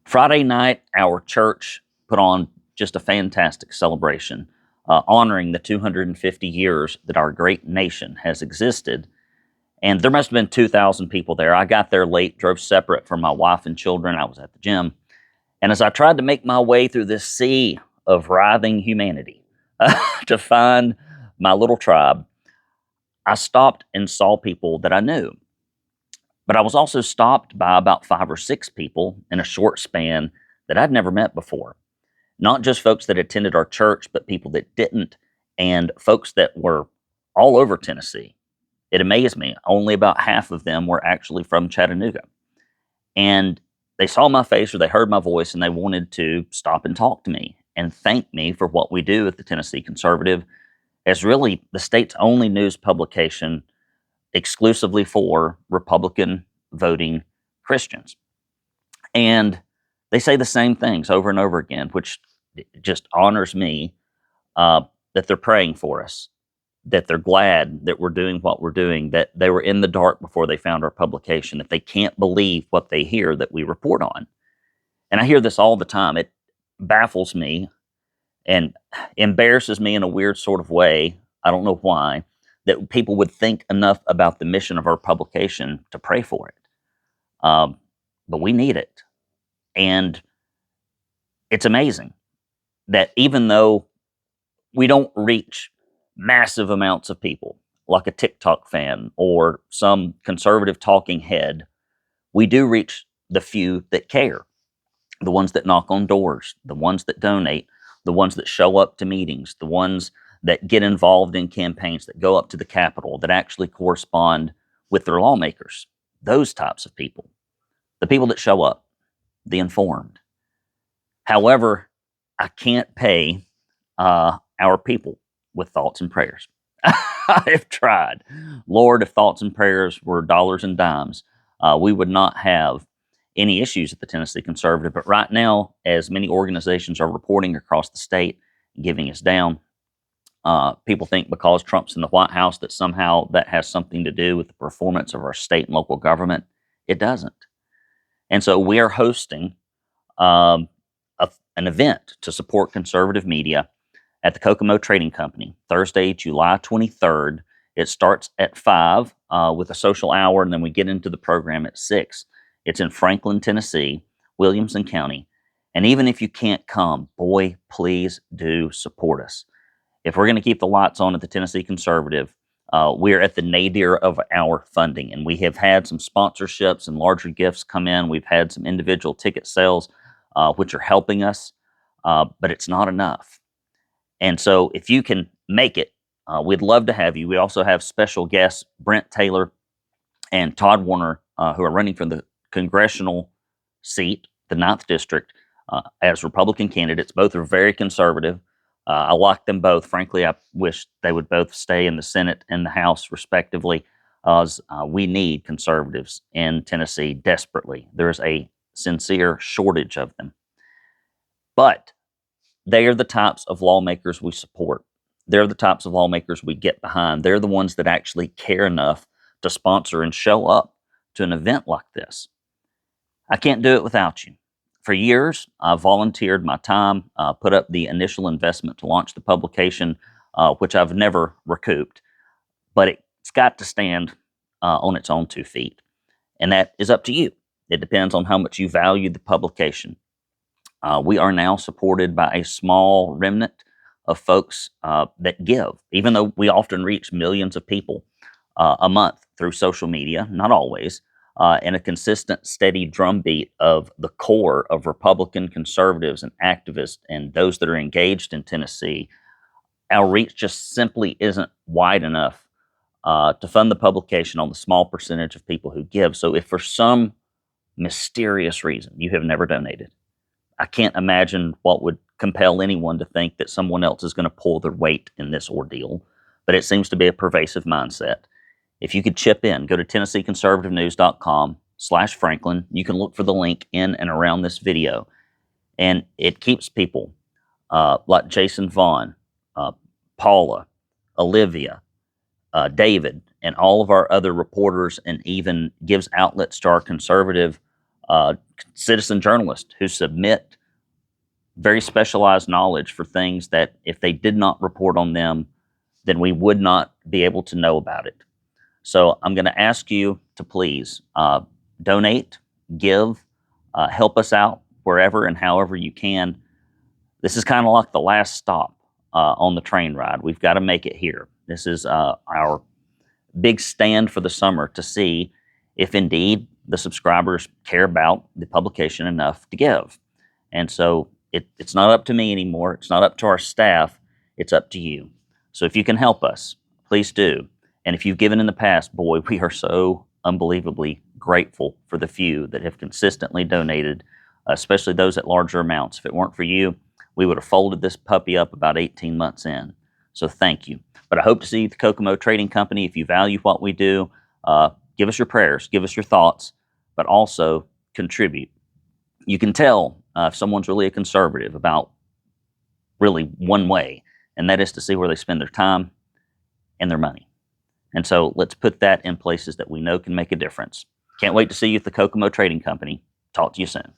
Friday night, our church put on just a fantastic celebration, honoring the 250 years that our great nation has existed. And there must have been 2,000 people there. I got there late, drove separate from my wife and children. I was at the gym. And as I tried to make my way through this sea of writhing humanity to find my little tribe, I stopped and saw people that I knew. But I was also stopped by about 5 or 6 people in a short span that I'd never met before. Not just folks that attended our church, but people that didn't, and folks that were all over Tennessee. It amazed me. Only about half of them were actually from Chattanooga. And they saw my face or they heard my voice and they wanted to stop and talk to me and thank me for what we do at the Tennessee Conservative as really the state's only news publication exclusively for Republican voting Christians. And they say the same things over and over again, which just honors me that they're praying for us, that they're glad that we're doing what we're doing, that they were in the dark before they found our publication, that they can't believe what they hear that we report on. And I hear this all the time. It baffles me and embarrasses me in a weird sort of way. I don't know why, that people would think enough about the mission of our publication to pray for it. But we need it. And it's amazing that even though we don't reach massive amounts of people like a TikTok fan or some conservative talking head, we do reach the few that care, the ones that knock on doors, the ones that donate, the ones that show up to meetings, the ones that get involved in campaigns, that go up to the Capitol, that actually correspond with their lawmakers. Those types of people. The people that show up, the informed. However, I can't pay our people with thoughts and prayers. I've tried. Lord, if thoughts and prayers were dollars and dimes, we would not have any issues at the Tennessee Conservative. But right now, as many organizations are reporting across the state, giving us down, people think because Trump's in the White House that somehow that has something to do with the performance of our state and local government. It doesn't. And so we are hosting an event to support conservative media at the Kokomo Trading Company, Thursday, July 23rd. It starts at 5 with a social hour, and then we get into the program at 6. It's in Franklin, Tennessee, Williamson County. And even if you can't come, boy, please do support us. If we're going to keep the lights on at the Tennessee Conservative, we're at the nadir of our funding, and we have had some sponsorships and larger gifts come in. We've had some individual ticket sales, which are helping us, but it's not enough. And so if you can make it, we'd love to have you. We also have special guests, Brent Taylor and Todd Warner, who are running for the congressional seat, the 9th District, as Republican candidates. Both are very conservative. I like them both. Frankly, I wish they would both stay in the Senate and the House, respectively, as we need conservatives in Tennessee desperately. There's a sincere shortage of them. But they are the types of lawmakers we support. They're the types of lawmakers we get behind. They're the ones that actually care enough to sponsor and show up to an event like this. I can't do it without you. For years, I volunteered my time, put up the initial investment to launch the publication, which I've never recouped. But it's got to stand on its own 2 feet. And that is up to you. It depends on how much you value the publication. We are now supported by a small remnant of folks that give, even though we often reach millions of people a month through social media, not always, and a consistent, steady drumbeat of the core of Republican conservatives and activists and those that are engaged in Tennessee. Our reach just simply isn't wide enough to fund the publication on the small percentage of people who give. So if for some mysterious reason you have never donated, I can't imagine what would compel anyone to think that someone else is going to pull their weight in this ordeal, but it seems to be a pervasive mindset. If you could chip in, go to TennesseeConservativeNews.com/Franklin. You can look for the link in and around this video. And it keeps people like Jason Vaughn, Paula, Olivia, David, and all of our other reporters, and even gives outlets to our conservative citizen journalists who submit very specialized knowledge for things that if they did not report on them, then we would not be able to know about it. So I'm going to ask you to please donate, give, help us out wherever and however you can. This is kind of like the last stop on the train ride. We've got to make it here. This is our big stand for the summer to see if indeed the subscribers care about the publication enough to give. And so it's not up to me anymore. It's not up to our staff. It's up to you. So if you can help us, please do. And if you've given in the past, boy, we are so unbelievably grateful for the few that have consistently donated, especially those at larger amounts. If it weren't for you, we would have folded this puppy up about 18 months in. So thank you. But I hope to see you at the Kokomo Trading Company. If you value what we do, give us your prayers, give us your thoughts, but also contribute. You can tell if someone's really a conservative about really one way, and that is to see where they spend their time and their money. And so let's put that in places that we know can make a difference. Can't wait to see you at the Kokomo Trading Company. Talk to you soon.